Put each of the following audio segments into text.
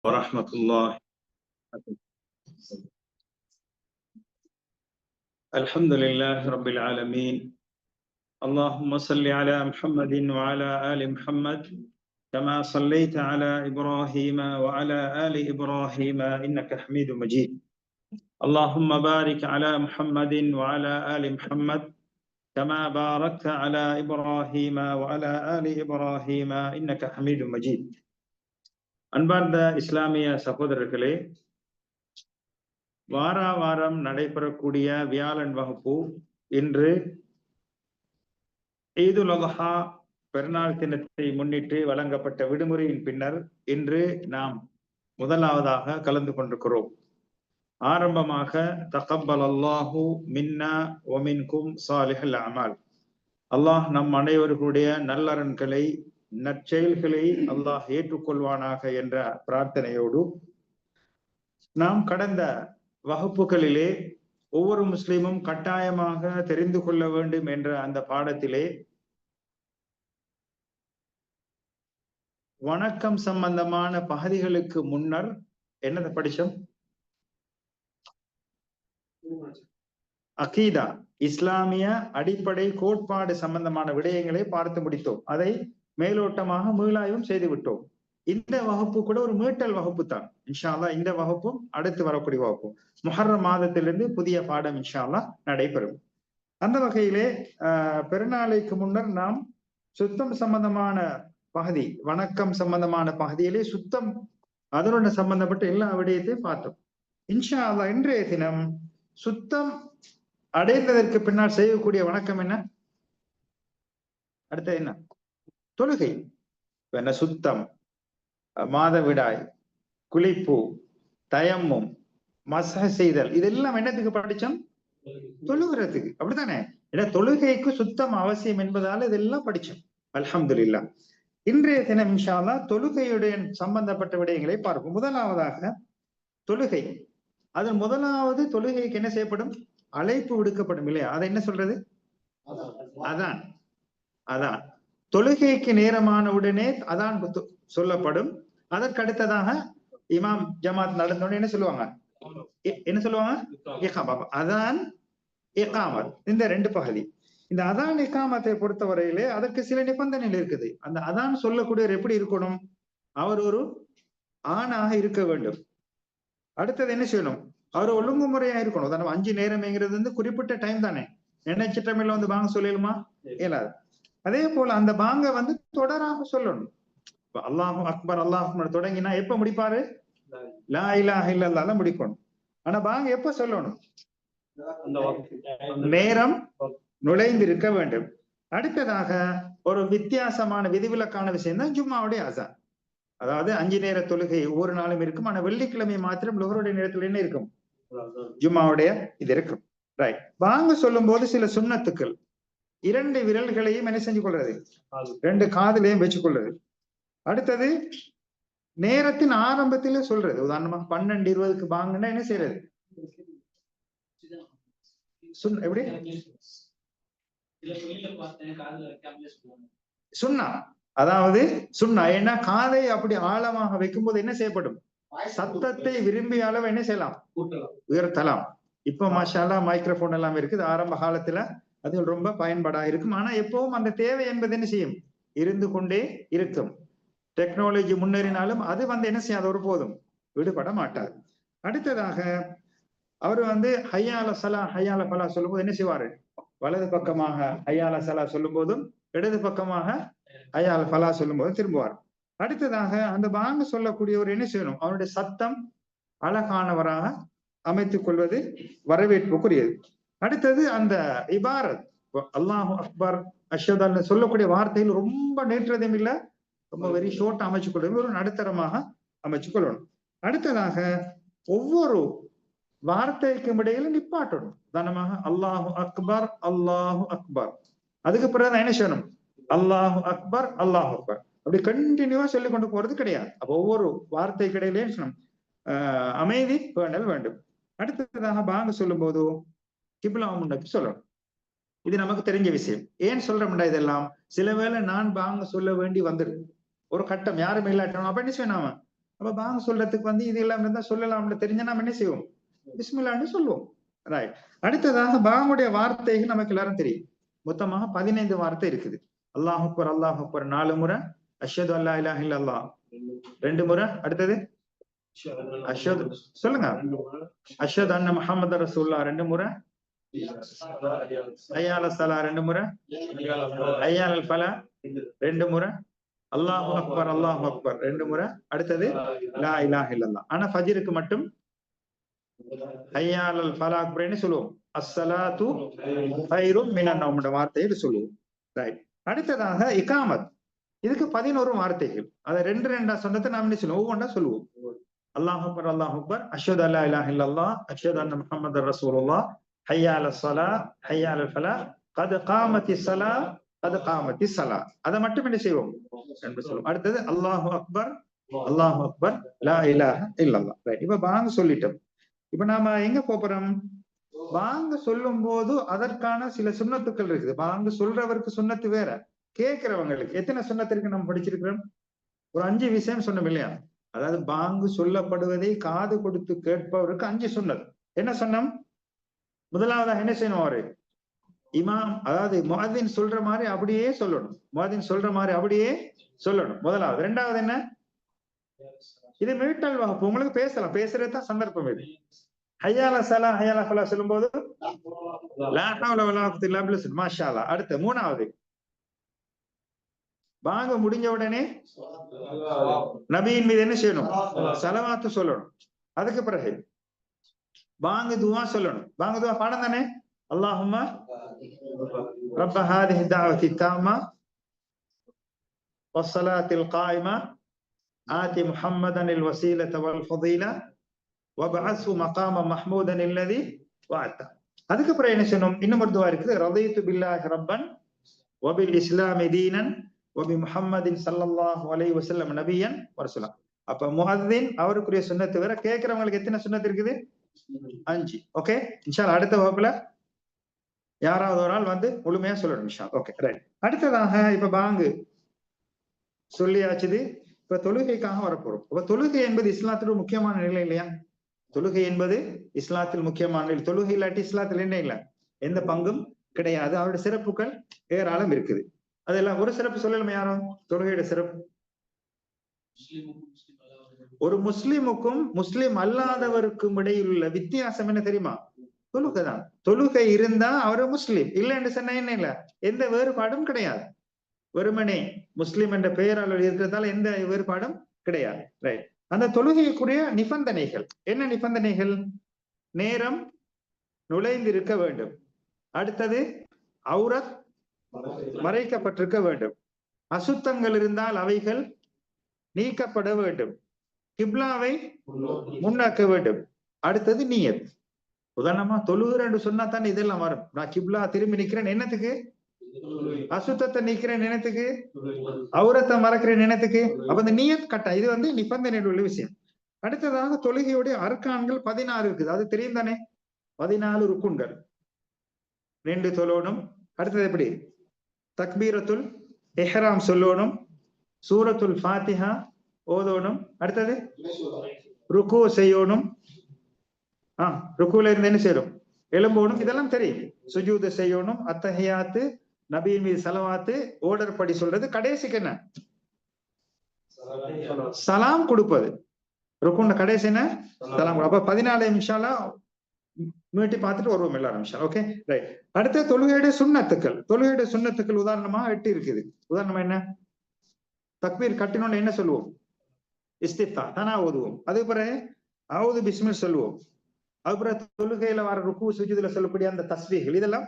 ورحمة الله. الحمد لله رب العالمين. اللهم صل على محمد وعلى آل محمد كما صليت على إبراهيم وعلى آل إبراهيم إنك حميد مجيد. اللهم بارك على محمد وعلى آل محمد كما باركت على إبراهيم وعلى آل إبراهيم إنك حميد مجيد. அன்பார்ந்த இஸ்லாமிய சகோதரர்களே, வாரம் நடைபெறக்கூடிய வியாழன் வகுப்பு இன்று ஈதுல் அல்ஹா பெருநாள் தினத்தை முன்னிட்டு வழங்கப்பட்ட விடுமுறையின் பின்னர் இன்று நாம் முதலாவதாக கலந்து கொண்டிருக்கிறோம். ஆரம்பமாக தகப்பல் அல்லாஹு மின்னா வ மின்கும் சாலிஹல் அமால், அல்லாஹ் நம் அனைவர்களுடைய நல்லறன்களை நற்செயல்களை அல்லாஹ் ஏற்றுக்கொள்வானாக என்ற பிரார்த்தனையோடு நாம் கடந்த வகுப்புகளிலே ஒவ்வொரு முஸ்லிமும் கட்டாயமாக தெரிந்து கொள்ள வேண்டும் என்ற அந்த பாடத்திலே வணக்கம் சம்பந்தமான பகுதிகளுக்கு முன்னர் என்னதை படிச்சோம்? அகீதா, இஸ்லாமிய அடிப்படை கோட்பாடு சம்பந்தமான விடயங்களை பார்த்து முடித்தோம். அதை மேலோட்டமாக மீளாய்வும் செய்து விட்டோம். இந்த வகுப்பு கூட ஒரு மீட்டல் வகுப்பு தான். இன்ஷா அல்லாஹ் இந்த வகுப்பும் அடுத்து வரக்கூடிய வகுப்பு முஹர்ரம் மாதத்திலிருந்து புதிய பாடம் இன்ஷா அல்லாஹ் நடைபெறும். அந்த வகையிலே பெருநாளைக்கு முன்னர் நாம் சுத்தம் சம்பந்தமான பகுதி, வணக்கம் சம்பந்தமான பகுதியிலே சுத்தம் அதனுடன் சம்பந்தப்பட்ட எல்லா விடயத்தையும் பார்த்தோம். இன்ஷா அல்லாஹ் இன்றைய தினம் சுத்தம் அடைந்ததற்கு பின்னால் செய்யக்கூடிய வணக்கம் என்ன? அடுத்தது என்ன? தொழுகை. என்ன? சுத்தம், மாதவிடாய், குளிப்பு, தயம்மும், மசஹ செய்தல், இதெல்லாம் என்னத்துக்கு படிச்சோம்? தொழுகிறதுக்கு. அப்படித்தானே? ஏன்னா தொழுகைக்கு சுத்தம் அவசியம் என்பதால இதெல்லாம் படிச்சோம். அல்ஹம்துலில்லாஹ். இன்றைய தினம் இன்ஷா அல்லாஹ் தொழுகையுடைய சம்பந்தப்பட்ட விடயங்களை பார்ப்போம். முதலாவதாக தொழுகை. அதன் முதலாவது தொழுகைக்கு என்ன செய்யப்படும்? அழைப்பு விடுக்கப்படும் இல்லையா? அதை என்ன சொல்றது? அதான். அதான் தொழுகைக்கு நேரமான உடனே அதான் சொல்லப்படும். அதற்கு அடுத்ததாக இமாம் ஜமாத் நடந்தோடனே என்ன சொல்லுவாங்க? என்ன சொல்லுவாங்க? இகாமத். அதான், இகாமத், இந்த ரெண்டு பகுதி. இந்த அதான் இகாமத்தை பொறுத்தவரையிலே அதற்கு சில நிபந்தனைகள் இருக்குது. அந்த அதான் சொல்லக்கூடியவர் எப்படி இருக்கணும்? அவர் ஒரு ஆணாக இருக்க வேண்டும். அடுத்தது என்ன செய்யணும்? அவர் ஒழுங்குமுறையா இருக்கணும். உதாரணம் 5 நேரம்ங்கிறது வந்து குறிப்பிட்ட டைம் தானே. நினைச்ச டைம்ல வந்து பாங்க சொல்லலுமா? இயலாது. அதே போல அந்த பாங்க வந்து தொடராக சொல்லணும். அல்லாஹு அக்பர் அல்லாஹ் அக்பர் தொடங்கினா எப்ப முடிப்பாரு? லா இலாஹ இல்லல்லாஹ் முடிக்கணும். ஆனா பாங்க எப்ப சொல்லணும்? நேரம் நுழைந்து இருக்க வேண்டும். அடுத்ததாக ஒரு வித்தியாசமான விதிவிலக்கான விஷயம் தான் ஜும்மாவுடைய அசான். அதாவது 5 நேர தொழுகை ஒவ்வொரு நாளும் இருக்கும். ஆனா வெள்ளிக்கிழமை மாத்திரம் லுஹருடைய நேரத்தில் என்ன இருக்கும்? ஜும்மாவுடைய இது இருக்கும். ரைட். பாங்க சொல்லும் போது சில சுன்னத்துக்கள், 2 விரல்களையும் என்ன செஞ்சு கொள்றது? 2 காதுலையும் வச்சு கொள்றது. அடுத்தது நேரத்தின் ஆரம்பத்திலே சொல்றது. உதாரணமா 12:20க்கு பாங்கன்னா என்ன செய்யறது? எப்படி? சுன்னா. அதாவது சுன்னா. ஏன்னா காதை அப்படி ஆழமாக வைக்கும் போது என்ன செய்யப்படும்? சத்தத்தை விரும்பிய அளவு என்ன செய்யலாம்? உயர்த்தலாம். இப்ப மாஷா அல்லாஹ் மைக்ரோபோன் எல்லாம் இருக்குது. ஆரம்ப காலத்துல அது ரொம்ப பயன்பாடாக இருக்கும். ஆனா எப்பவும் அந்த தேவை என்பது என்ன செய்யும்? இருந்து கொண்டே இருக்கும். டெக்னாலஜி முன்னேறினாலும் அது வந்து என்ன செய்யாது? ஒரு போதும் விடுபட மாட்டார். அடுத்ததாக அவர் வந்து ஹய்யால சலா ஹய்யால பலா சொல்லும் போது என்ன செய்வாரு? வலது பக்கமாக ஹய்யால சலா சொல்லும் போதும் இடது பக்கமாக ஹய்யால பலா சொல்லும் போதும் திரும்புவார். அடுத்ததாக அந்த பாங்க சொல்லக்கூடியவர் என்ன செய்யணும்? அவருடைய சத்தம் அழகானவராக அமைத்துக் கொள்வது வரவேற்புக்குரியது. அடுத்தது அந்த இபாரத் அல்லாஹு அக்பர் அஷ்ஹது அல்ல சொல்லக்கூடிய வார்த்தையில் ரொம்ப நேற்றதும் இல்லை, ரொம்ப வெரி ஷோர்ட் அமைச்சுக் கொள்வது, ஒரு நடுத்தரமாக அமைச்சுக் கொள்ளணும். அடுத்ததாக ஒவ்வொரு வார்த்தைக்கும் இடையில நிப்பாட்டணும். உதாரணமாக அல்லாஹு அக்பர் அல்லாஹு அக்பர், அதுக்கு பிறகு என்ன செய்யணும்? அல்லாஹு அக்பர் அல்லாஹு அக்பர். அப்படி கண்டினியூவா சொல்லிக் கொண்டு போறது கிடையாது. அப்ப ஒவ்வொரு வார்த்தைக்கு இடையிலே அமைதி பேணல் வேண்டும். அடுத்ததாக பாங்க சொல்லும் போது கிப்லா முன்னோக்கி சொல்லணும். இது நமக்கு தெரிஞ்ச விஷயம். ஏன் சொல்றோம்டா இதெல்லாம்? சில வேளை நான் பாங்க சொல்ல வேண்டி வந்துடும். ஒரு கட்டம் யாரும் இல்லாட்டணும். அப்ப என்ன செய்யணும்? அப்ப பாங்க சொல்றதுக்கு வந்து இது எல்லாம் இருந்தா சொல்லலாம்னு தெரிஞ்சா நம்ம என்ன செய்வோம்? பிஸ்மில்லான்னு சொல்லுவோம். ரைட். அடுத்ததாக பாங்குடைய வார்த்தைகள் நமக்கு எல்லாரும் தெரியும். மொத்தமாக 15 வார்த்தை இருக்குது. அல்லாஹ் அக்பர் 4 முறை, அஷ்ஹது அல்லா இலாஹ இல்லல்லாஹ் 2 முறை, அடுத்தது அஷ்ஹது சொல்லுங்க, அஷ்ஹது அன்ன முஹம்மது ரசூலுல்லாஹ் 2 முறை, ஹய்யா அலஸ் ஸலாஹ் 2 முறை, ஹய்யா அலல் ஃபலாஹ் 2 முறை, அல்லாஹு அக்பர் 2 முறை, அடுத்தது லா இலாஹ இல்லல்லாஹ். ஆனா ஃபஜ்ருக்கு மட்டும் ஹய்யா அலல் ஃபலாஹ் அப்படின்னு சொல்லுவோம். அஸ்ஸலாத்து கைரும் மினன் நௌம் வார்த்தையை சொல்லுவோம். ரைட். அடுத்ததாக இகாமத், இதுக்கு 11 வார்த்தைகள். அதை 2 சொன்னதை நாம் என்ன சொல்லுவோம்? ஒவ்வொன்றா சொல்லுவோம். அல்லாஹ் அக்பர், அஷ்ஹது அல்லா இலாஹ இல்லல்லாஹ், அஷ்ஹது அன்ன முஹம்மதர் ரசூலுல்லாஹ், ஹய்யா அலஸ் ஸலாஹ், ஹய்யா அலல் ஃபலாஹ், கத் காமத்திஸ் ஸலாஹ், கத் காமத்திஸ் ஸலாஹ். அதை மட்டும் என்ன செய்வோம் என்று சொல்லுவோம். அடுத்தது அல்லாஹு அக்பர், லா இலாஹ இல்லல்லாஹ். ரைட். இப்ப பாங்க சொல்லிட்டோம். இப்ப நாம எங்க போறோம்? பாங்க சொல்லும் போது அதற்கான சில சுன்னத்துக்கள் இருக்குது. பாங்க சொல்றவருக்கு சுன்னத்து வேற, கேட்கிறவங்களுக்கு எத்தனை சுன்னத்திற்கு நம்ம படிச்சிருக்கிறோம்? ஒரு 5 விஷயம் சொன்னோம் இல்லையா? அதாவது பாங்கு சொல்லப்படுவதை காது கொடுத்து கேட்பவருக்கு 5 சுன்னத். என்ன சொன்னோம்? முதலாவதாக என்ன செய்யணும்? அவரு இமாம், அதாவது முஅத்தின் சொல்ற மாதிரி அப்படியே சொல்லணும். முஅத்தின் சொல்ற மாதிரி அப்படியே சொல்லணும் முதலாவது. 2வது என்ன? இது மீட்டல் வகுப்பு, உங்களுக்கு பேசலாம், பேசுறதுதான் சந்தர்ப்பம் இது. ஹய்யா அலஸ் ஸலாஹ், ஹய்யா அலல் ஃபலாஹ் சொல்லும்போது லா ஹவ்ல வலா குவத்த இல்லா பில்லாஹ், மாஷா அல்லாஹ். அடுத்து 3வது, பாங்க முடிஞ்ச உடனே நபியின் மீது என்ன செய்யணும்? ஸலவாத்து சொல்லணும். அதுக்கு பிறகு பாங்க துஆ சொல்லணும். பாங்க துஆ பாடம் தானே? அல்லாஹும்ம ரப்ப ஹாதிஹி தஅவத்தி தாம்மா வஸ்ஸலாத்தில் காயிமா ஆதி முஹம்மதனில் வஸீலத வல் ஃபதீலா வபஅஸ்ஹு மகாம மஹ்மூதன் அல்லதி வஅதா. அதுக்கு பிறகு என்ன செய்யணும்? இன்னும் ஒரு துஆ இருக்குது. ரதீது பில்லாஹி ரப்பன் வபில் இஸ்லாமி தீனன் வபி முஹம்மதின் ஸல்லல்லாஹு அலைஹி வஸல்லம் நபியன் வரசூலா. அப்ப முஅத்தின் அவருக்குரிய சுன்னத்து வேற, கேட்கிறவங்களுக்கு எத்தனை சுன்னத் இருக்குது? 5. ஓகே, இன்ஷா அல்லாஹ் அடுத்த வகுப்புல யாராவது ஒரு ஆள் வந்து முழுமையா சொல்லணும் இன்ஷா அல்லாஹ். Okay, right. அடுத்ததாக இப்ப பாங்கு சொல்லியாச்சுது. இப்ப தொழுகைக்காக வரப்போறோம். இப்ப தொழுகை என்பது இஸ்லாத்திற்கு முக்கியமான நிலை இல்லையா? தொழுகை என்பது இஸ்லாத்தில் முக்கியமான நிலை. தொழுகை இல்லாட்டி இஸ்லாத்தில் என்ன இல்லை? எந்த பங்கும் கிடையாது. அவருடைய சிறப்புகள் ஏராளம் இருக்குது. அதெல்லாம் ஒரு சிறப்பு சொல்லலாமா யாரும்? தொழுகையோட சிறப்பு, ஒரு முஸ்லிமுக்கும் முஸ்லிம் அல்லாதவருக்கும் இடையில் உள்ள வித்தியாசம் என்ன தெரியுமா? தொழுகை தான். தொழுகை இருந்தா அவரு முஸ்லிம், இல்லைன்னு சொன்னா என்ன இல்ல, எந்த வேறுபாடும் கிடையாது. வெறுமனே முஸ்லிம் என்ற பெயரால் இருக்கிறதால எந்த வேறுபாடும் கிடையாது. ரைட். அந்த தொழுகைக்குரிய நிபந்தனைகள் என்ன? நிபந்தனைகள்: நேரம் நுழைந்திருக்க வேண்டும். அடுத்தது அவுரத் மறைக்கப்பட்டிருக்க வேண்டும். அசுத்தங்கள் இருந்தால் அவைகள் நீக்கப்பட வேண்டும். கிப்லாவை முன்னாக்க வேண்டும். அடுத்தது நியத். உதாரணமா தொழுகிறேன்னு சொன்னா தானே இதெல்லாம் வரும். நான் கிப்லா திரும்பி நிக்கிறேன் என்னத்துக்கு? அசுத்தத்தை நீக்கிறேன் என்னத்துக்கு? அவுரத்தை மறக்கிறேன் என்னத்துக்கு? அப்ப இந்த நியத் கட்டம், இது வந்து நிபந்தனையில் உள்ள விஷயம். அடுத்ததாக தொழுகையுடைய அர்கான்கள் 16 இருக்குது. அது தெரியும் தானே? 14 ருக்குன்கள். 2 தொழணும். அடுத்தது எப்படி? தக்பீரத்துல் இஹ்ராம் சொல்லணும், சூரத்துல் ஃபாத்திஹா ஓதணும். அடுத்தது ருக்கு செய்யணும். ருக்குல இருந்து என்ன செய்யணும்? எழும்பணும். இதெல்லாம் தெரியும். சுஜூது செய்யணும், அத்தஹியாத்து, நபியின் மீது ஸலவாத்து, ஓர்டர் படி சொல்றது. கடைசிக்கு என்ன? சலாம் கொடுப்பது. ருக்குன கடைசி என்ன? சலாம். அப்ப 14 இன்ஷா அல்லாஹ் மீட்டி பார்த்துட்டு வருவோம் எல்லாரும் இன்ஷா. Okay, right. அடுத்த தொழுகையுடைய சுன்னத்துக்கள். தொழுகையுடைய சுன்னத்துக்கள் உதாரணமா 8 இருக்குது. உதாரணமா என்ன? தக்பீர் கட்டினோன்னு என்ன சொல்லுவோம்? இஸ்திஃப்தா தானா ஓதுவோம். அதுக்கு பிறகு அவுது பிஸ்மில் சொல்லுவோம். அதுக்கப்புறம் தொழுகையில வர ருக்கு சுஜூதுல சொல்லக்கூடிய அந்த தஸ்பீஹ்கள் இதெல்லாம்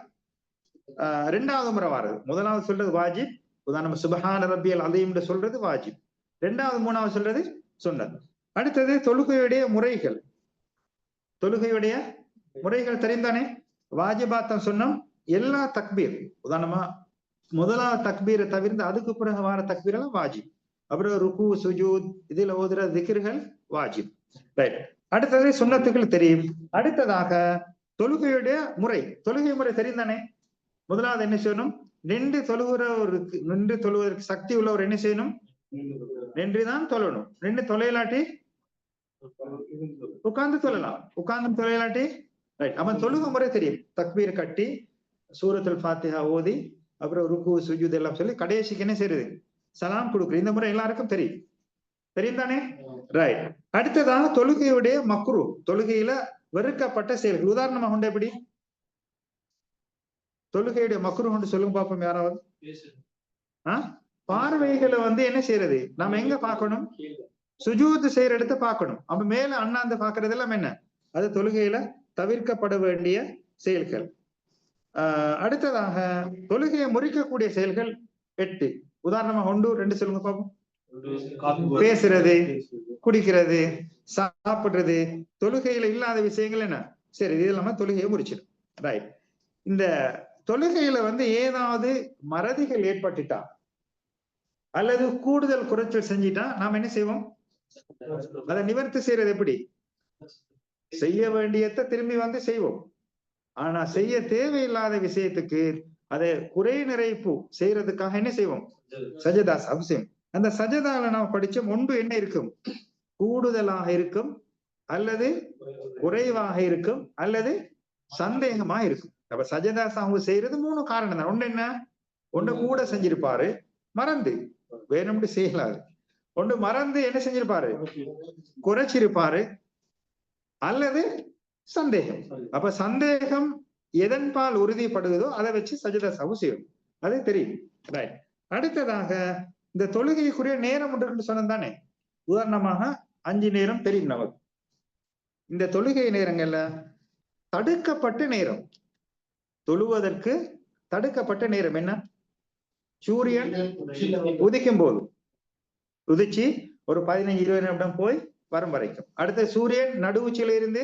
2வது முறை வர்றது. முதலாவது சொல்றது வாஜிப். உதாரணமா சுப்ஹான ரப்பியல் அலீம் சொல்றது வாஜிப். 2வது 3வது சொல்றது சுன்னத். அடுத்தது தொழுகையுடைய முறைகள். தொழுகையுடைய முறைகள் தெரிந்தானே? வாஜிபாத்தம் சொன்னோம். எல்லா தக்பீர், உதாரணமா முதலாவது தக்பீரை தவிர்த்து அதுக்கு பிறகு வார தக்பீர் எல்லாம் வாஜிப். அப்புறம் ருக்கு சுஜூத் இதுல ஓதுற திக்ர்கள் வாஜிப். ரைட். அடுத்தது சுன்னத்துக்கள் தெரியும். அடுத்ததாக தொழுகையுடைய முறை. தொழுகை முறை தெரிந்தானே? முதலாவது என்ன செய்யணும்? நின்று தொழுவதற்கு சக்தி உள்ளவர் என்ன செய்யணும்? நின்றுதான் தொழணும். நின்று தொலைலாட்டி உட்கார்ந்து தொழலாம். உட்கார்ந்து தொழலாட்டி ரைட். அவன் தொழுக முறை தெரியும். தக்பீர் கட்டி சூரத்துல் ஃபாத்திஹா ஓதி அப்புறம் ருக்கு சுஜூத் எல்லாம் சொல்லி கடைசிக்கு என்ன செய்யுது, சலாம் கொடுக்குறது. இந்த முறை எல்லாருக்கும் தெரியும், தெரியும் தானே? ரைட். அடுத்ததாக தொழுகையுடைய மக்ரு, தொழுகையில வெறுக்கப்பட்ட செயல்கள். உதாரணமாக கொண்டு எப்படி தொழுகையுடைய மக்ரு கொண்டு சொல்லுங்க பாப்போம் யாராவது. பார்வைகளை என்ன செய்யறது, நாம எங்க பார்க்கணும், சுஜூத் செய்யற இடத்த பார்க்கணும். அப்ப மேல அண்ணாந்து பாக்குறது எல்லாம் என்ன, அது தொழுகையில தவிர்க்கப்பட வேண்டிய செயல்கள். அடுத்ததாக தொழுகையை முறிக்கக்கூடிய செயல்கள் 8. உதாரணமா 1 2 சொல்லுங்க பாப்போம். பேசுறது, குடிக்கிறது, சாப்பிடுறது, தொழுகையில இல்லாத விஷயங்கள் என்ன, சரி இது இல்லாம தொழுகையை முறிச்சிடும். ரைட். இந்த தொழுகையில ஏதாவது மறதிகள் ஏற்பட்டுட்டா அல்லது கூடுதல் குறைச்சல் செஞ்சிட்டா நாம என்ன செய்வோம், அதை நிவர்த்தி செய்யறது எப்படி, செய்ய வேண்டியதை திரும்பி செய்வோம். ஆனா செய்ய தேவையில்லாத விஷயத்துக்கு அதை குறை நிறைப்பு செய்யறதுக்காக என்ன செய்வோம், சஜதா அவசியம். அந்த சஜதால நாம் படிச்சோம், ஒன்று என்ன இருக்கும், கூடுதலாக இருக்கும் அல்லது குறைவாக இருக்கும் அல்லது சந்தேகமா இருக்கும். அப்ப சஜதா சாஹு செய்யறது 3 காரணம் தான். ஒண்ணு என்ன, ஒண்ணு கூட செஞ்சிருப்பாரு மறந்து வேணும்னு செய்யலாது, ஒன்று மறந்து என்ன செஞ்சிருப்பாரு குறைச்சிருப்பாரு அல்லது சந்தேகம். அப்ப சந்தேகம் எதன்பால் உறுதிப்படுகிறதோ அதை வச்சு சஜதா சாஹு செய்யும், அது தெரியும். ரைட். அடுத்ததாக இந்த தொழுகைக்குரிய நேரம் ஒன்று சொன்னது தானே. உதாரணமாக 5 நேரம் தெரியும் நமக்கு. இந்த தொழுகை நேரங்கள்ல தடுக்கப்பட்ட நேரம், தொழுவதற்கு தடுக்கப்பட்ட நேரம் என்ன, சூரியன் உதிக்கும் போது, உதிச்சு ஒரு 15-20 நிமிடம் போய் வரும் வரைக்கும். அடுத்த சூரியன் நடுவுச்சில இருந்து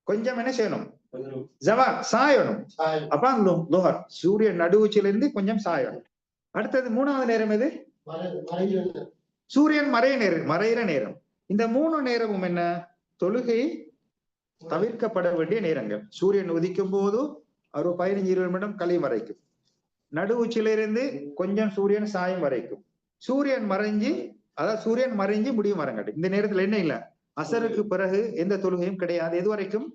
கொஞ்சம் என்ன செய்யணும், ஜவால் சாயணும். அப்ப லுஹர் சூரியன் நடுவுச்சில இருந்து கொஞ்சம் சாயணும். அடுத்தது 3வது நேரம் எது, சூரியன் மறையிற நேரம். இந்த 3 நேரமும் என்ன, தொழுகை தவிர்க்கப்பட வேண்டிய நேரங்கள். சூரியன் உதிக்கும் போது ஒரு 15-20 நிமிடம் கழியும் வரைக்கும், நடுவுச்சில இருந்து கொஞ்சம் சூரியன் சாயம் வரைக்கும், சூரியன் மறைஞ்சு அதாவது சூரியன் மறைஞ்சு முடியும் வரங்காட்டு. இந்த நேரத்துல என்ன இல்ல, அசருக்கு பிறகு எந்த தொழுகையும் கிடையாது. எது வரைக்கும்,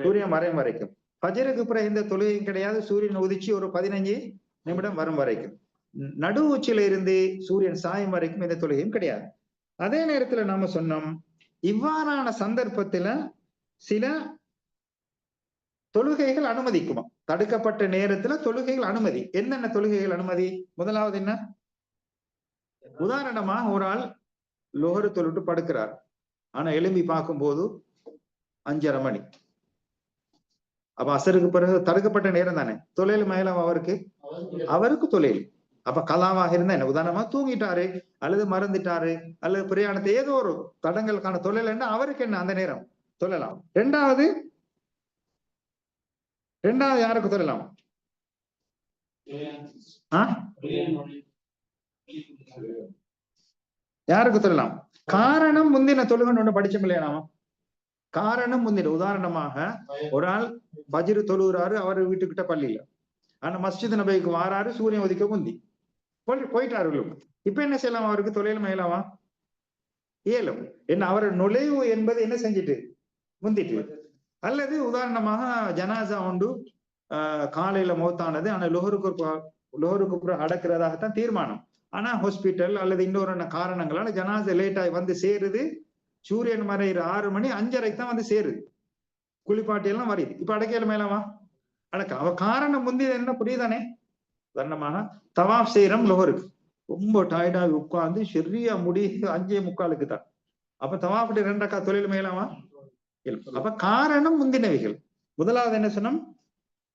சூரியன் மறையும் வரைக்கும். ஃபஜருக்கு பிறகு எந்த தொழுகையும் கிடையாது, சூரியன் உதிச்சு ஒரு 15 நிமிடம் வரும் வரைக்கும். நடு உச்சில இருந்து சூரியன் சாயம் வரைக்கும் எந்த தொழுகையும் கிடையாது. அதே நேரத்துல நாம சொன்னோம், இவ்வாறான சந்தர்ப்பத்துல சில தொழுகைகள் அனுமதிக்குமா, தடுக்கப்பட்ட நேரத்துல தொழுகைகள் அனுமதி. என்னென்ன தொழுகைகள் அனுமதி? முதலாவது என்ன, உதாரணமாக ஒரு ஆள் லோஹரு தொழுட்டு படுக்கிறார், ஆனா எழும்பி பார்க்கும்போது 5:30 மணி. அப்ப அசருக்கு பிறகு தடுக்கப்பட்ட நேரம் தானே, தொழில் மேலம் அவருக்கு தொழில். அப்ப கலாவாக இருந்தா என்ன, உதாரணமா தூங்கிட்டாரு அல்லது மறந்துட்டாரு அல்லது பிரயாணத்தை ஏதோ ஒரு தடங்களுக்கான தொழில் என்ன, அவருக்கு என்ன அந்த நேரம் தொழலாம். ரெண்டாவது யாருக்கு தொழலாம், யாருக்கு தொழலாம், காரணம் முந்தின தொழுகன்னு ஒண்ணு படிச்சோம் இல்லையா நாம, காரணம் முந்தின. உதாரணமாக ஒரு ஆள் ஃபஜ்ர் தொழுகிறாரு, அவர் வீட்டுக்கிட்ட பள்ளியில, ஆனா மஸ்ஜித் நபிக்கு வாராரு சூரியன் உதிக்க முந்தி போயிட்டாரு. இப்ப என்ன செய்யலாம், அவருக்கு தொழில் மேலாமா இயலும். என்ன, அவர் நுழைவு என்பது என்ன செஞ்சுட்டு முந்திட்டு. அல்லது உதாரணமாக ஜனாசா உண்டு, காலையில மௌத்தானது, ஆனா லோஹருக்கு அடக்கிறதாகத்தான் தீர்மானம், ஆனா ஹாஸ்பிட்டல் அல்லது இன்னொரு காரணங்களால ஜனாசா லேட் ஆகி வந்து சேருது, சூரியன் மறையிற 6 மணி 5:30 தான் வந்து சேருது, குளிப்பாட்டி எல்லாம் வருது, இப்ப அடக்கையில மேலாமா அடக்க. அவ காரணம் முந்தி என்ன புரியுதானே. உதாரணமாக தவாப் செய்யறோம், லோஹருக்கு ரொம்ப டயர்டாகி உட்கார்ந்து சரியா முடி 5:45 தான், அப்ப தவாப் 2 ரக்கா தொழில் மேலாமா. அப்ப காரணம் முந்தினவைகள். முதலாவது என்ன சொன்னோம்,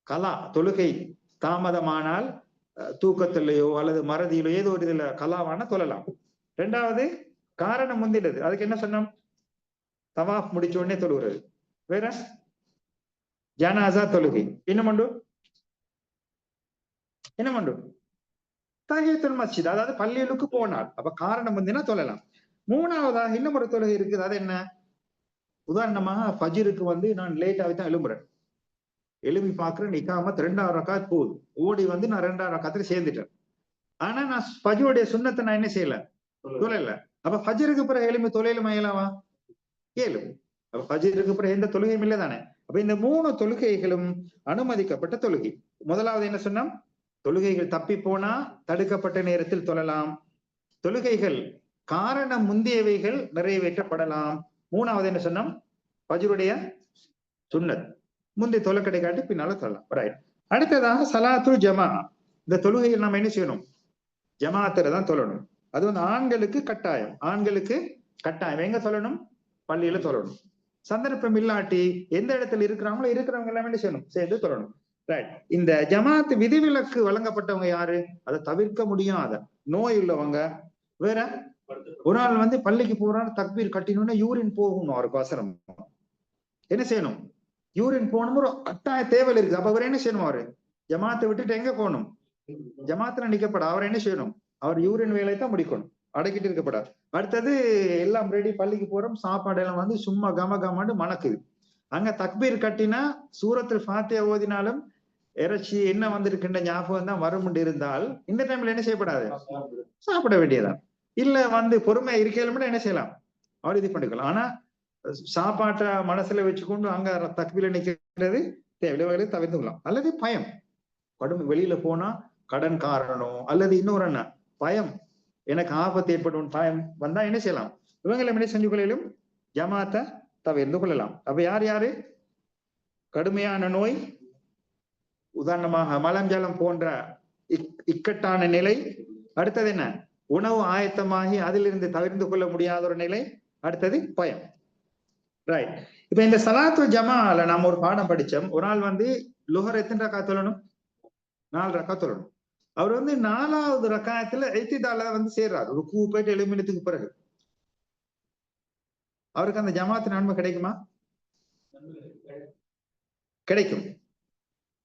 கலா தொழுகை தாமதமானால் தூக்கத்திலேயோ அல்லது மறதியிலோ ஏதோ ஒரு இதுல கலாவான தொழலாம். ரெண்டாவது காரணம் முந்தினது, அதுக்கு என்ன சொன்னோம், தவாப் முடிச்ச உடனே தொழுகிறது. வேற ஜனாசா தொழுகை. இன்னும் தஹியத்துல் மஸ்ஜித், அதாவது பள்ளிகளுக்கு போனால். அப்ப காரணம் முந்தினா தொழலாம். மூணாவதாக இன்னும் ஒரு தொழுகை இருக்குது, அது என்ன, உதாரணமாக ஃபஜ்ருக்கு நான் லேட்டாவே தான் எழும்புறேன், எழுப்பி பாக்குறேன் இக்காமத் 2வது ரக்காத் போகுது, ஓடி நான் 2வது ரக்காத்துல சேர்ந்துட்டேன், ஆனா நான் ஃபஜ்ருடைய சுன்னத்தை நான் என்ன செய்யல, தொழல. அப்ப ஃபஜ்ருக்கு பிறகு எழும்பி தொழிலும் இயலாவா? இயலும். அப்ப ஃபஜ்ருக்கு பிறகு எந்த தொழுகையும் இல்லை தானே. அப்ப இந்த 3 தொழுகைகளும் அனுமதிக்கப்பட்ட தொழுகை. முதலாவது என்ன சொன்னோம்? தொழுகைகள் தப்பி போனா தடுக்கப்பட்ட நேரத்தில் தொழலாம். தொழுகைகள் காரணம் முந்தியவைகள் நிறைவேற்றப்படலாம். 3வது என்ன சொன்னோம்? ஃபஜ்ருடைய சுன்னத் முந்தைய தொலை கிடைக்காட்டி பின்னால தொழலாம். ரைட். அடுத்ததாக சலாத்துல் ஜமா. இந்த தொழுகையில் நம்ம என்ன செய்யணும்? ஜமாத்துல தான் தொழணும். அது வந்து ஆண்களுக்கு கட்டாயம். ஆண்களுக்கு கட்டாயம் எங்க தொழணும்? பள்ளியில தொழணும். சந்தர்ப்பம் இல்லாட்டி எந்த இடத்துல இருக்கிறாங்களோ இருக்கிறவங்க எல்லாம் என்ன செய்யணும்? சேர்ந்து தொழணும். ரைட். இந்த ஜமாத் விதிவிலக்கு வழங்கப்பட்டவங்க யாரு? அதை தவிர்க்க முடியாத நோய் உள்ளவங்க. வேற ஒரு நாள் வந்து பள்ளிக்கு போறான்னு தக்பீர் கட்டினோன்னா யூரின் போகணும். அவருக்கு அவசரம் என்ன செய்யணும்? யூரின் போகணும். ஒரு கட்டாய தேவையில் இருக்கு. அப்ப அவர் என்ன செய்யணும்? அவரு ஜமாத்தை விட்டுட்டு எங்க போகணும்? ஜமாத்துல நிக்கப்பட அவர் என்ன செய்யணும்? அவர் யூரின் வேலையை தான் முடிக்கணும். அடக்கிட்டு இருக்கப்படாது. அடுத்தது எல்லாம் ரெடி, பள்ளிக்கு போறோம், சாப்பாடு எல்லாம் வந்து சும்மா கம கமாண்டு மணக்குது. அங்க தக்பீர் கட்டினா சூரத்தில் ஃபாத்தியா ஓதினாலும் இறைச்சி என்ன வந்திருக்கின்ற ஞாபகம் தான் வரும் இருந்தால் இந்த டைம்ல என்ன செய்யப்படாது? சாப்பிட வேண்டியதான். இல்ல வந்து பொறுமையா இருக்கலாம் என்ன செய்யலாம்? அவர் இது பண்ணிக்கலாம். ஆனா சாப்பாட்டை மனசுல வச்சுக்கொண்டு அங்க தக்பீர்ல நிக்கிறது தேவையில்லை, தவிர்த்து கொள்ளலாம். அல்லது பயம், கடும் வெளியில போனா கடன் காரணம் அல்லது இன்னொரு என்ன பயம், எனக்கு ஆபத்து ஏற்படும் பயம் வந்தா என்ன செய்யலாம்? இவங்களை என்ன செஞ்சு கொள்ளையிலும் ஜமாத்தை தவிர்த்து கொள்ளலாம். அப்ப யார் யாரு? கடுமையான நோய், உதாரணமாக மலஞ்சலம் போன்ற இக்கட்டான நிலை. அடுத்தது என்ன? உணவு ஆயத்தமாகி அதிலிருந்து தவிர்த்து கொள்ள முடியாத ஒரு நிலை. அடுத்தது பயம். ரைட். இப்ப இந்த சலாத்து ஜமால நாம ஒரு பாடம் படிச்சோம். ஒரு நாள் வந்து லுஹர் எத்தனை ரக்கா தொழணும்? 4 ரக்கா தொழணும். அவர் வந்து 4வது ரக்காயத்துல இத்திதால வந்து சேர்றாரு. ஒரு கூ போயிட்டு எழுமினத்துக்கு பிறகு அவருக்கு அந்த ஜமாத்து நன்மை கிடைக்குமா? கிடைக்கும்.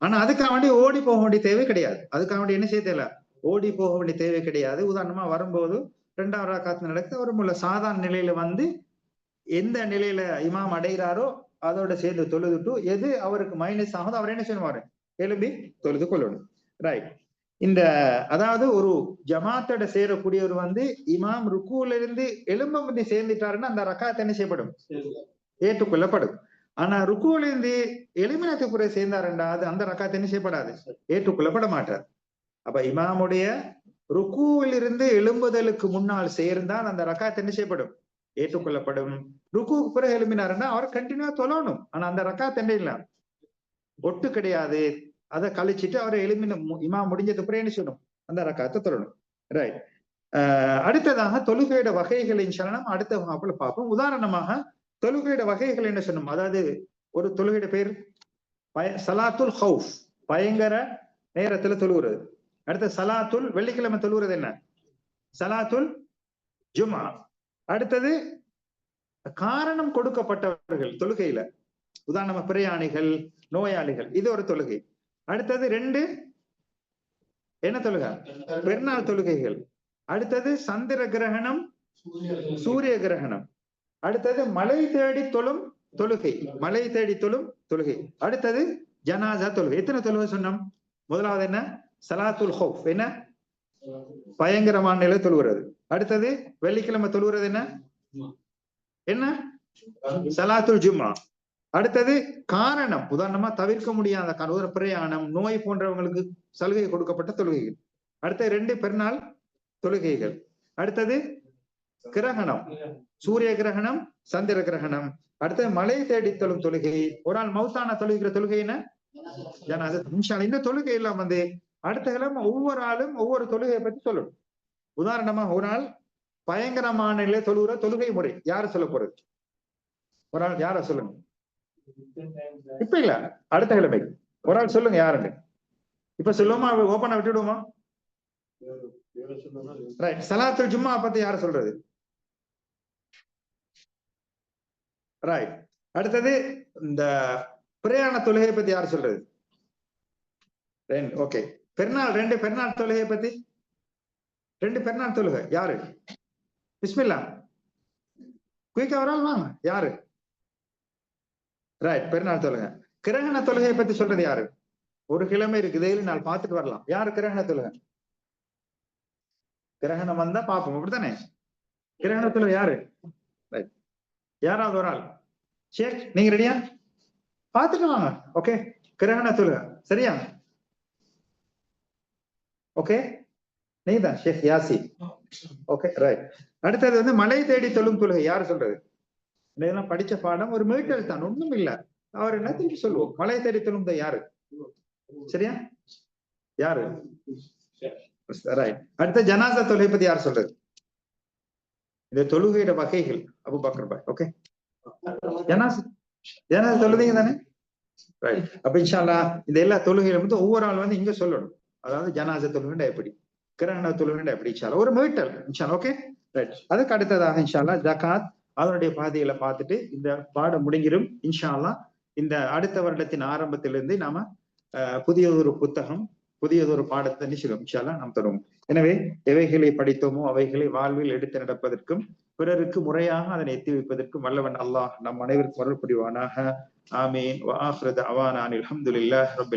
ஆனா அதுக்காக வேண்டி ஓடி போக வேண்டிய தேவை கிடையாது. அதுக்காக வேண்டி என்ன செய்ய தேவை? ஓடி போக வேண்டிய தேவை கிடையாது. உதாரணமா வரும்போது 2வது ரக்காத்து நடக்குது, அவர் சாதாரண நிலையில வந்து எந்த நிலையில இமாம் அடைகிறாரோ அதோட சேர்ந்து தொழுதுட்டு எது அவருக்கு மைனஸ் ஆகுதோ அவர் என்ன செய்வாரு? எழும்பி தொழுது கொள்ளணும். ரைட். இந்த அதாவது ஒரு ஜமாத்தோட சேரக்கூடியவர் வந்து இமாம் ருக்குல இருந்து எலும்ப வந்து சேர்ந்துட்டாருன்னா அந்த ரக்காத் என்ன செய்யப்படும்? ஏற்றுக்கொள்ளப்படும். ஆனா ருக்குல இருந்து எலிமினத்துக்கு பிறகு சேர்ந்தாருண்டா அது அந்த ரக்காத் என்ன செய்யப்படாது? ஏற்றுக்கொள்ளப்பட மாட்டார். அப்ப இமாமுடைய ருக்குவில் இருந்து எழும்புதலுக்கு முன்னால் சேர்ந்தால் அந்த ரக்காத் என்ன செய்யப்படும்? ஏற்றுக்கொள்ளப்படும். ருக்குவுக்கு பிறகு எழுப்பினாருன்னா அவர் கண்டினியூவா தொழணும். ஆனா அந்த ரக்காத் என்ன இல்ல, ஒட்டு கிடையாது. அதை கழிச்சிட்டு அவரை எழுப்பின இமாம் முடிஞ்சது பிறகு என்ன செய்யணும்? அந்த ரக்காத்தை தொழணும். ரைட். அடுத்ததாக தொழுகையோட வகைகளின் சரணம் அடுத்த வகுப்புல பார்ப்போம். உதாரணமாக தொழுகையோட வகைகள் என்ன சொன்னோம்? அதாவது ஒரு தொழுகையோட பேர் சலாத்துல் ஹவுஃப், பயங்கர நேரத்துல தொழுகிறது. அடுத்த சலாத்துல் வெள்ளிக்கிழமை தொழுகிறது என்ன? சலாத்துல் ஜுமா. அடுத்தது காரணம் கொடுக்கப்பட்டவர்கள் தொழுகையில, உதாரணமா பிரயாணிகள், நோயாளிகள், இது ஒரு தொழுகை. அடுத்தது 2 என்ன தொழுகை? பெருநாள் தொழுகைகள். அடுத்தது சந்திர கிரகணம், சூரிய கிரகணம். அடுத்தது மலை தேடி தொழும் தொழுகை, மலை தேடி தொழும் தொழுகை. அடுத்தது ஜனாசா தொழுகை. எத்தனை தொழுகை சொன்னோம்? முதலாவது என்ன? சலாத்துல் ஹவுஃப், என்ன? பயங்கரமான நிலை தொழுகிறது. அடுத்தது வெள்ளிக்கிழமை தொழுகிறது என்ன? என்ன? சலாத்துல் ஜும்மா. அடுத்தது காரணம், உதாரணமா தவிர்க்க முடியாத ஒரு பிரயாணம், நோய் போன்றவங்களுக்கு சலுகை கொடுக்கப்பட்ட தொழுகைகள். அடுத்தது 2 பெருநாள் தொழுகைகள். அடுத்தது கிரகணம், சூரிய கிரகணம், சந்திர கிரகணம். அடுத்தது மலை தேடி தொழும் தொழுகை. ஒரு நாள் மௌத்தான தொழுகிற தொழுகை என்ன? இந்த தொழுகை எல்லாம் வந்து அடுத்த கிழமை ஒவ்வொரு ஆளும் ஒவ்வொரு தொழுகையை பத்தி சொல்லணும். உதாரணமா ஒரு நாள் பயங்கரமான நிலை தொழுகிற தொழுகை முறை யாரு சொல்ல போறது? ஒரு ஆள் யார சொல்லுங்க. இப்ப இல்ல, அடுத்த கிழமை ஒரு ஆள் சொல்லுங்க யாருன்னு. இப்ப சொல்லுவோமா? ஓப்பனா விட்டுடுவோமா? ரைட். சலாத்துல் ஜும்மா பத்தி யார சொல்றது? ரைட். அடுத்தது இந்த பிரயாண தொழுகை பத்தி யாரு சொல்றது? ஓகே. பெருநாள் 2 பெருநாள் தொழுகை பத்தி 2 பெருநாள் தொழுகை யாரு? பிஸ்மில்லா, குயிக்கா ஒரு ஆள் வாங்க. யாரு? ரைட். பெருநாள் தொழுகை. கிரகண தொழுகையை பத்தி சொல்றது யாரு? ஒரு கிழமை இருக்குது, 7 நாள் பார்த்துட்டு வரலாம். யாரு கிரகண தொழுகை? கிரகணம் வந்தா பாப்போம், அப்படித்தானே? கிரகண தொழுகை யாரு? யாராவது ஒரு ஆள்? ஷேக் நீங்க ரெடியா? பாத்துட்டு வாங்க. ஓகே, கிரகண தொழுகை சரியா? ஓகே, நீதான் ஷேக் யாசி. Okay right. அடுத்தது வந்து மலை தேடி தொழும் தொழுகை யாரு சொல்றது? இதெல்லாம் படிச்ச பாடம், ஒரு மீட்டல் தான், ஒண்ணும் இல்ல. அவர் என்னத்துக்கு சொல்லுவோம், மலை தேடி தொழும் யாரு? சரியா? யாரு? ரைட். அடுத்த ஜனாசா தொழுகை பத்தி யார் சொல்றது? இந்த தொழுகையோட வகைகள் அபூபக்கர் பாய். ஓகே, ஜனாசா தொழுதீங்க தானே? ரைட். அப்ப இன்ஷா அல்லாஹ் இந்த எல்லா தொழுகையிலும் வந்து ஒவ்வொரு ஆள் வந்து இங்க சொல்லணும். அதாவது ஜனாசா தொழுகைண்டா எப்படி, கிரகண தொழுகைண்டா எப்படி, இன்ஷா அல்லாஹ் ஒரு மீட்டல் இன்ஷா அல்லாஹ். Okay right. அதுக்கு அடுத்ததாக இன்ஷா அல்லாஹ் ஜகாத் அதனுடைய பாதையில பார்த்துட்டு இந்த பாடம் முடிஞ்சிடும் இன்ஷா அல்லாஹ். இந்த அடுத்த வருடத்தின் ஆரம்பத்திலிருந்து நாம புதியதொரு புத்தகம், புதியதொரு பாடத்தை நிச்சயம் இன்ஷா அல்லாஹ் நாம் தருவோம். எனவே எவைகளை படித்தோமோ அவைகளை வாழ்வில் எடுத்து நடப்பதற்கும் பிறருக்கு முறையாக அதனை எத்தி வைப்பதற்கும் வல்லவன் அல்லாஹ் நம் அனைவருக்கும் அருள் புரிவானாக. ஆமீன். வ ஆஃபிரு தஅவானா அல்ஹம்துலில்லாஹி ரப்பில்